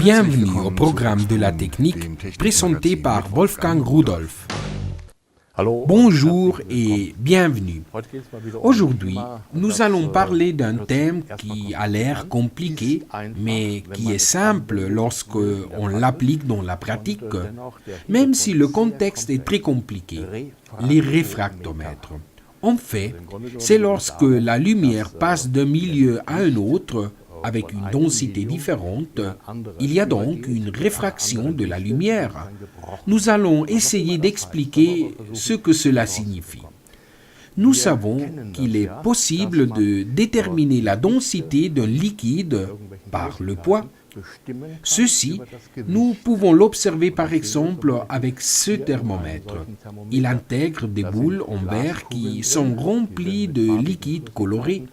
Bienvenue au programme de la technique présenté par Wolfgang Rudolph. Bonjour et bienvenue. Aujourd'hui, nous allons parler d'un thème qui a l'air compliqué, mais qui est simple lorsque on l'applique dans la pratique, même si le contexte est très compliqué, les réfractomètres. En fait, c'est lorsque la lumière passe d'un milieu à un autre, avec une densité différente, il y a donc une réfraction de la lumière. Nous allons essayer d'expliquer ce que cela signifie. Nous savons qu'il est possible de déterminer la densité d'un liquide par le poids. Ceci, nous pouvons l'observer par exemple avec ce thermomètre. Il intègre des boules en verre qui sont remplies de liquide coloré.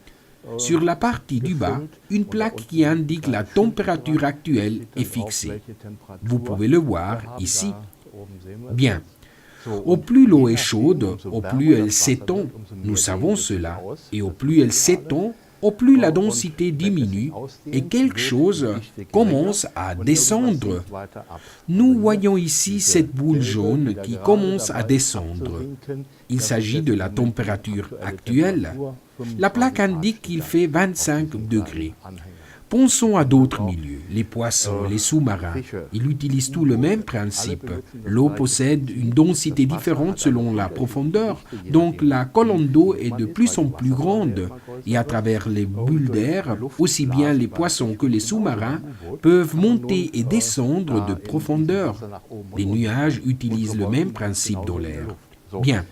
Sur la partie du bas, une plaque qui indique la température actuelle est fixée. Vous pouvez le voir ici. Bien. Au plus l'eau est chaude, au plus elle s'étend. Nous savons cela. Et au plus elle s'étend, au plus la densité diminue et quelque chose commence à descendre. Nous voyons ici cette boule jaune qui commence à descendre. Il s'agit de la température actuelle. La plaque indique qu'il fait 25 degrés. Pensons à d'autres milieux, les poissons, les sous-marins. Ils utilisent tout le même principe. L'eau possède une densité différente selon la profondeur, donc la colonne d'eau est de plus en plus grande. Et à travers les bulles d'air, aussi bien les poissons que les sous-marins peuvent monter et descendre de profondeur. Les nuages utilisent le même principe dans l'air. Bien,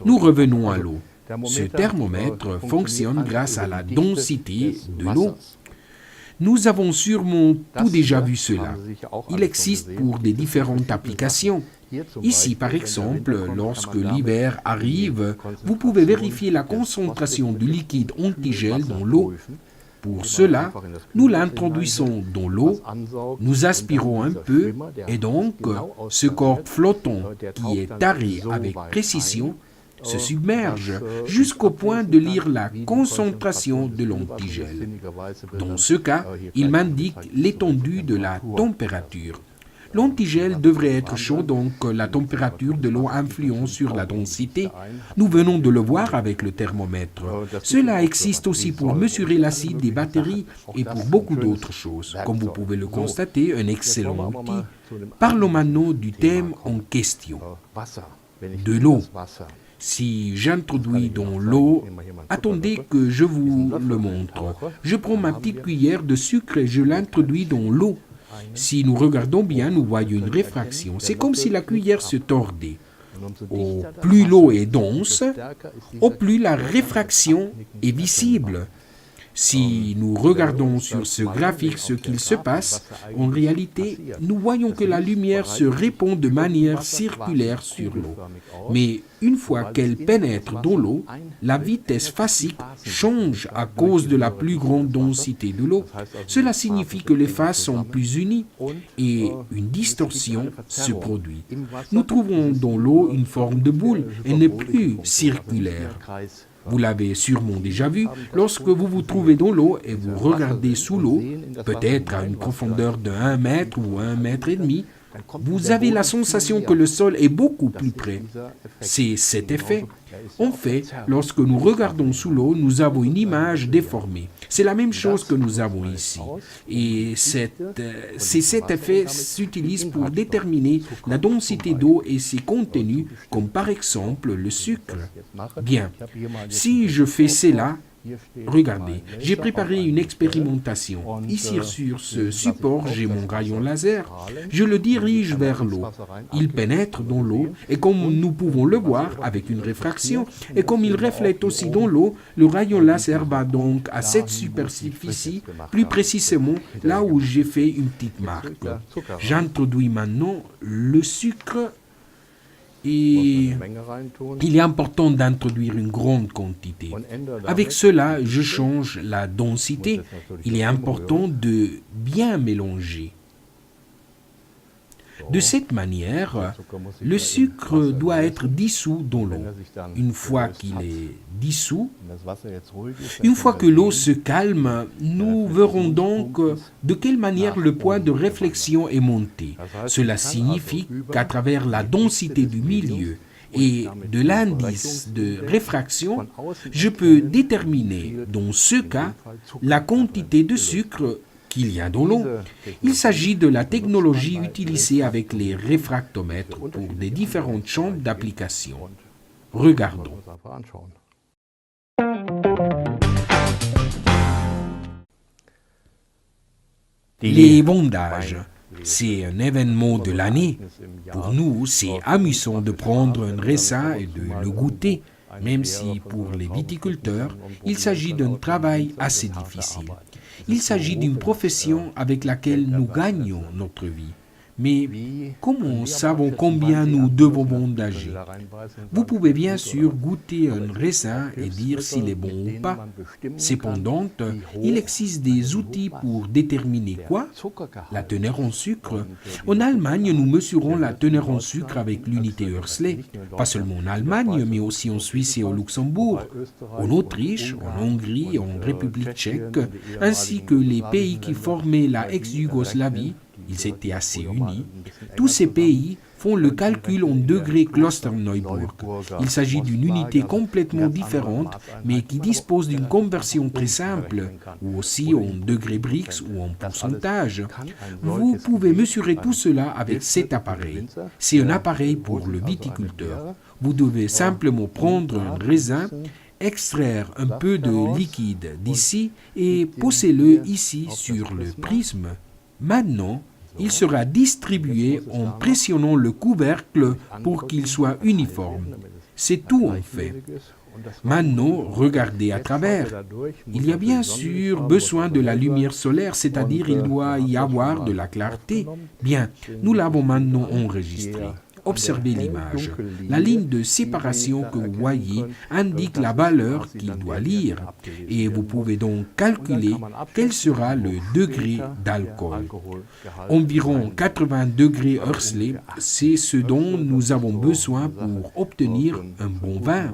nous revenons à l'eau. Ce thermomètre fonctionne grâce à la densité de l'eau. Nous avons sûrement tout déjà vu cela. Il existe pour des différentes applications. Ici, par exemple, lorsque l'hiver arrive, vous pouvez vérifier la concentration du liquide antigel dans l'eau. Pour cela, nous l'introduisons dans l'eau, nous aspirons un peu, et donc, ce corps flottant qui est taré avec précision se submerge jusqu'au point de lire la concentration de l'antigel. Dans ce cas, il m'indique l'étendue de la température. L'antigel devrait être chaud, donc la température de l'eau influence sur la densité. Nous venons de le voir avec le thermomètre. Cela existe aussi pour mesurer l'acide des batteries et pour beaucoup d'autres choses. Comme vous pouvez le constater, un excellent outil. Parlons maintenant du thème en question, de l'eau. Si j'introduis dans l'eau, attendez que je vous le montre. Je prends ma petite cuillère de sucre et je l'introduis dans l'eau. Si nous regardons bien, nous voyons une réfraction. C'est comme si la cuillère se tordait. Au plus l'eau est dense, au plus la réfraction est visible. Si nous regardons sur ce graphique ce qu'il se passe, en réalité, nous voyons que la lumière se répand de manière circulaire sur l'eau. Mais une fois qu'elle pénètre dans l'eau, la vitesse phasique change à cause de la plus grande densité de l'eau. Cela signifie que les phases sont plus unies et une distorsion se produit. Nous trouvons dans l'eau une forme de boule, elle n'est plus circulaire. Vous l'avez sûrement déjà vu, lorsque vous vous trouvez dans l'eau et vous regardez sous l'eau, peut-être à une profondeur de 1 mètre ou 1 mètre et demi, vous avez la sensation que le sol est beaucoup plus près. C'est cet effet. En fait, lorsque nous regardons sous l'eau, nous avons une image déformée. C'est la même chose que nous avons ici. Et cet effet s'utilise pour déterminer la densité d'eau et ses contenus, comme par exemple le sucre. Bien, si je fais cela, regardez, j'ai préparé une expérimentation. Ici sur ce support, j'ai mon rayon laser. Je le dirige vers l'eau. Il pénètre dans l'eau et comme nous pouvons le voir avec une réfraction et comme il reflète aussi dans l'eau, le rayon laser va donc à cette superficie, plus précisément là où j'ai fait une petite marque. J'introduis maintenant le sucre. Et il est important d'introduire une grande quantité. Avec cela, je change la densité. Il est important de bien mélanger. De cette manière, le sucre doit être dissous dans l'eau. Une fois qu'il est dissous, une fois que l'eau se calme, nous verrons donc de quelle manière le point de réflexion est monté. Cela signifie qu'à travers la densité du milieu et de l'indice de réfraction, je peux déterminer, dans ce cas, la quantité de sucre qu'il y a dans l'eau. Il s'agit de la technologie utilisée avec les réfractomètres pour des différentes chambres d'application. Regardons. Les vendages, c'est un événement de l'année. Pour nous, c'est amusant de prendre un raisin et de le goûter, même si pour les viticulteurs, il s'agit d'un travail assez difficile. Il s'agit d'une profession avec laquelle nous gagnons notre vie. Mais comment savons combien nous devons vendager? Vous pouvez bien sûr goûter un raisin et dire s'il est bon ou pas. Cependant, il existe des outils pour déterminer quoi? La teneur en sucre. En Allemagne, nous mesurons la teneur en sucre avec l'unité Hörsle. Pas seulement en Allemagne, mais aussi en Suisse et au Luxembourg, en Autriche, en Hongrie, en République tchèque, ainsi que les pays qui formaient la ex-Yougoslavie. Ils étaient assez unis. Tous ces pays font le calcul en degrés Klosterneuburg. Il s'agit d'une unité complètement différente, mais qui dispose d'une conversion très simple, ou aussi en degrés Brix ou en pourcentage. Vous pouvez mesurer tout cela avec cet appareil. C'est un appareil pour le viticulteur. Vous devez simplement prendre un raisin, extraire un peu de liquide d'ici et poser-le ici sur le prisme. Maintenant, il sera distribué en pressionnant le couvercle pour qu'il soit uniforme. C'est tout en fait. Maintenant, regardez à travers. Il y a bien sûr besoin de la lumière solaire, c'est-à-dire il doit y avoir de la clarté. Bien, nous l'avons maintenant enregistré. Observez l'image. La ligne de séparation que vous voyez indique la valeur qu'il doit lire et vous pouvez donc calculer quel sera le degré d'alcool. Environ 80 degrés Hörsle, c'est ce dont nous avons besoin pour obtenir un bon vin.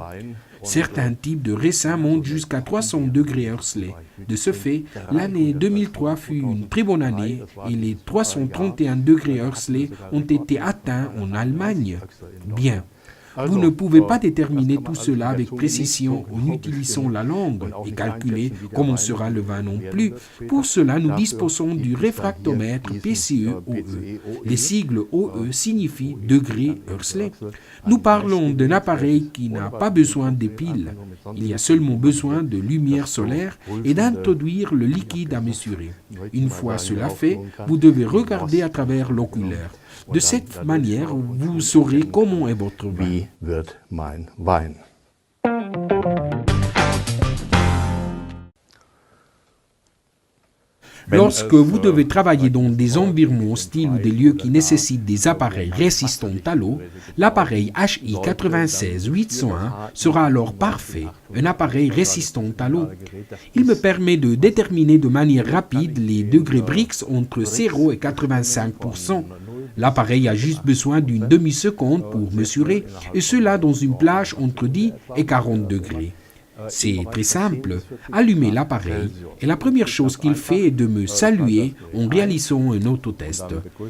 Certains types de raisins montent jusqu'à 300 degrés Hörsle. De ce fait, l'année 2003 fut une très bonne année et les 331 degrés Hörsle ont été atteints en Allemagne. Bien. Vous ne pouvez pas déterminer tout cela avec précision en utilisant la langue et calculer comment sera le vin non plus. Pour cela, nous disposons du réfractomètre PCE-OE. Les sigles OE signifient degrés Hörsle. Nous parlons d'un appareil qui n'a pas besoin de piles. Il y a seulement besoin de lumière solaire et d'introduire le liquide à mesurer. Une fois cela fait, vous devez regarder à travers l'oculaire. De cette manière, vous saurez comment est votre vin. Wie wird mein Wein? Lorsque vous devez travailler dans des environnements hostiles ou des lieux qui nécessitent des appareils résistants à l'eau, l'appareil HI 96801 sera alors parfait, un appareil résistant à l'eau. Il me permet de déterminer de manière rapide les degrés Brix entre 0 et 85%. L'appareil a juste besoin d'une demi-seconde pour mesurer, et cela dans une plage entre 10 et 40 degrés. C'est très simple. Allumez l'appareil et la première chose qu'il fait est de me saluer en réalisant un autotest.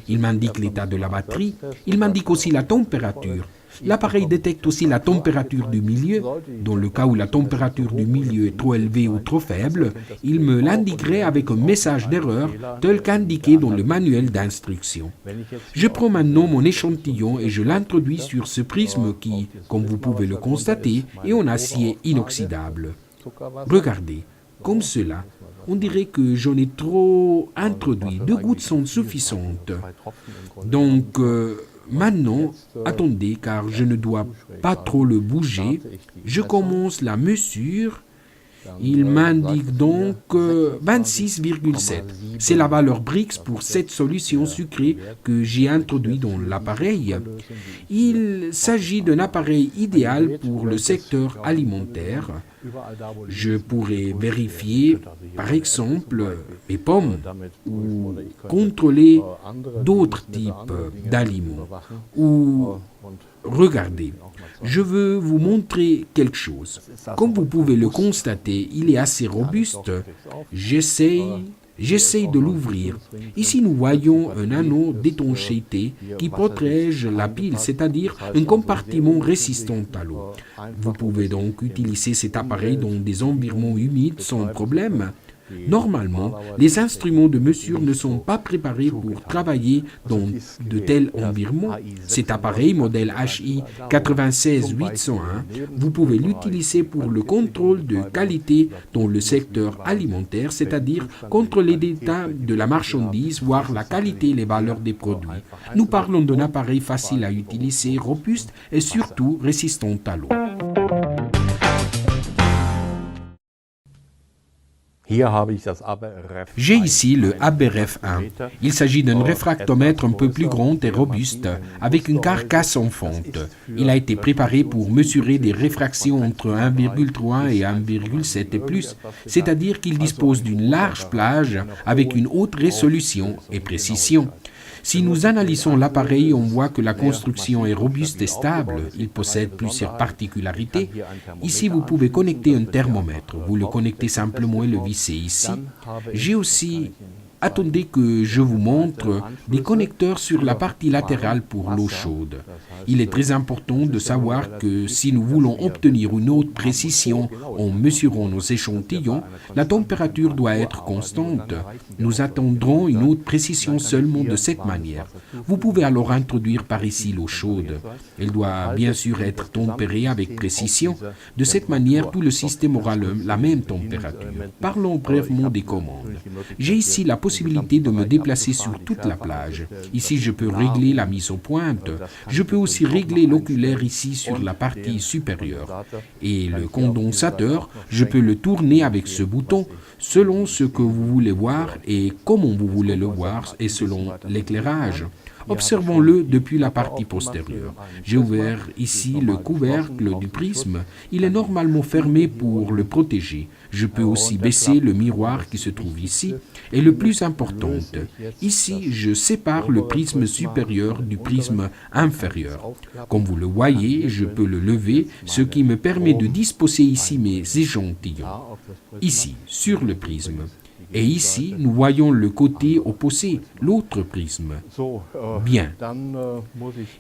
Il m'indique l'état de la batterie, il m'indique aussi la température. L'appareil détecte aussi la température du milieu. Dans le cas où la température du milieu est trop élevée ou trop faible, il me l'indiquerait avec un message d'erreur tel qu'indiqué dans le manuel d'instruction. Je prends maintenant mon échantillon et je l'introduis sur ce prisme qui, comme vous pouvez le constater, est en acier inoxydable. Regardez, comme cela, on dirait que j'en ai trop introduit. 2 gouttes sont suffisantes. Donc, maintenant, attendez, car je ne dois pas trop le bouger. Je commence la mesure. Il m'indique donc 26,7. C'est la valeur Brix pour cette solution sucrée que j'ai introduite dans l'appareil. Il s'agit d'un appareil idéal pour le secteur alimentaire. Je pourrais vérifier, par exemple, mes pommes ou contrôler d'autres types d'aliments. Ou regardez, je veux vous montrer quelque chose. Comme vous pouvez le constater, il est assez robuste. J'essaie de l'ouvrir. Ici, nous voyons un anneau d'étanchéité qui protège la pile, c'est-à-dire un compartiment résistant à l'eau. Vous pouvez donc utiliser cet appareil dans des environnements humides sans problème. Normalement, les instruments de mesure ne sont pas préparés pour travailler dans de tels environnements. Cet appareil, modèle HI 96801, vous pouvez l'utiliser pour le contrôle de qualité dans le secteur alimentaire, c'est-à-dire contrôler l'état de la marchandise, voir la qualité et les valeurs des produits. Nous parlons d'un appareil facile à utiliser, robuste et surtout résistant à l'eau. J'ai ici le ABREF 1. Il s'agit d'un réfractomètre un peu plus grand et robuste, avec une carcasse en fonte. Il a été préparé pour mesurer des réfractions entre 1,3 et 1,7 et plus, c'est-à-dire qu'il dispose d'une large plage avec une haute résolution et précision. Si nous analysons l'appareil, on voit que la construction est robuste et stable. Il possède plusieurs particularités. Ici, vous pouvez connecter un thermomètre. Vous le connectez simplement et le vissez ici. J'ai aussi... Attendez que je vous montre des connecteurs sur la partie latérale pour l'eau chaude. Il est très important de savoir que si nous voulons obtenir une haute précision en mesurant nos échantillons, la température doit être constante. Nous atteindrons une haute précision seulement de cette manière. Vous pouvez alors introduire par ici l'eau chaude. Elle doit bien sûr être tempérée avec précision. De cette manière, tout le système aura la même température. Parlons brièvement des commandes. J'ai ici la possibilité de me déplacer sur toute la plage. Ici, je peux régler la mise au pointe. Je peux aussi régler l'oculaire ici sur la partie supérieure. Et le condensateur, je peux le tourner avec ce bouton selon ce que vous voulez voir et comment vous voulez le voir et selon l'éclairage. Observons-le depuis la partie postérieure. J'ai ouvert ici le couvercle du prisme. Il est normalement fermé pour le protéger. Je peux aussi baisser le miroir qui se trouve ici. Et le plus important, ici, je sépare le prisme supérieur du prisme inférieur. Comme vous le voyez, je peux le lever, ce qui me permet de disposer ici mes échantillons. Ici, sur le prisme. Et ici, nous voyons le côté opposé, l'autre prisme. Bien.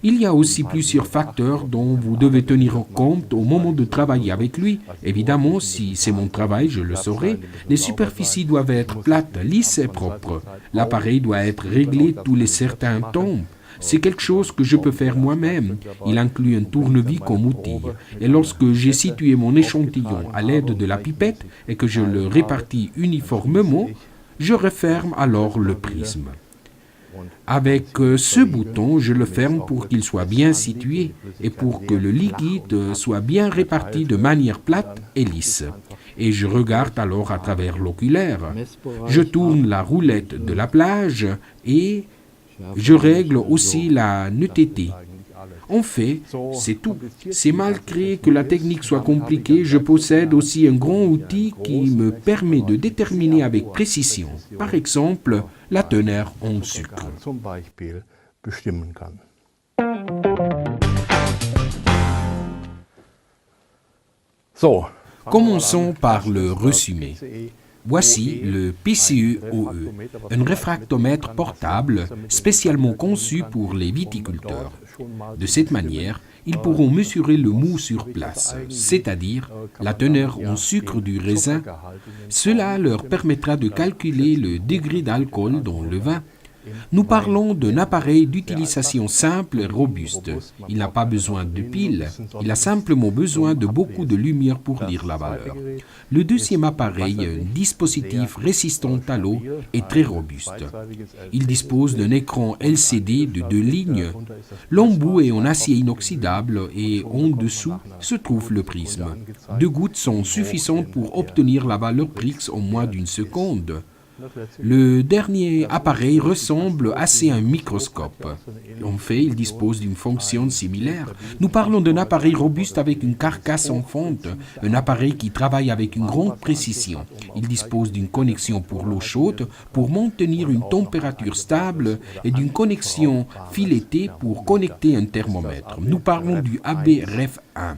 Il y a aussi plusieurs facteurs dont vous devez tenir compte au moment de travailler avec lui. Évidemment, si c'est mon travail, je le saurai. Les superficies doivent être plates, lisses et propres. L'appareil doit être réglé tous les certains temps. C'est quelque chose que je peux faire moi-même. Il inclut un tournevis comme outil. Et lorsque j'ai situé mon échantillon à l'aide de la pipette et que je le répartis uniformément, je referme alors le prisme. Avec ce bouton, je le ferme pour qu'il soit bien situé et pour que le liquide soit bien réparti de manière plate et lisse. Et je regarde alors à travers l'oculaire. Je tourne la roulette de la plage et je règle aussi la netteté. En fait, c'est tout. C'est malgré que la technique soit compliquée, je possède aussi un grand outil qui me permet de déterminer avec précision, par exemple, la teneur en sucre. Commençons par le résumé. Voici le PCE-OE, un réfractomètre portable spécialement conçu pour les viticulteurs. De cette manière, ils pourront mesurer le mou sur place, c'est-à-dire la teneur en sucre du raisin. Cela leur permettra de calculer le degré d'alcool dans le vin. Nous parlons d'un appareil d'utilisation simple et robuste. Il n'a pas besoin de piles, il a simplement besoin de beaucoup de lumière pour lire la valeur. Le deuxième appareil, un dispositif résistant à l'eau, est très robuste. Il dispose d'un écran LCD de 2 lignes. L'embout est en acier inoxydable et en dessous se trouve le prisme. 2 gouttes sont suffisantes pour obtenir la valeur Brix en moins d'une seconde. Le dernier appareil ressemble assez à un microscope. En fait, il dispose d'une fonction similaire. Nous parlons d'un appareil robuste avec une carcasse en fonte, un appareil qui travaille avec une grande précision. Il dispose d'une connexion pour l'eau chaude pour maintenir une température stable et d'une connexion filetée pour connecter un thermomètre. Nous parlons du AB-REF1.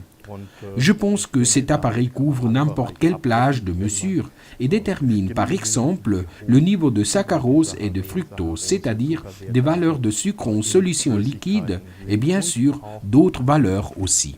Je pense que cet appareil couvre n'importe quelle plage de mesure et détermine par exemple le niveau de saccharose et de fructose, c'est-à-dire des valeurs de sucre en solution liquide et bien sûr d'autres valeurs aussi.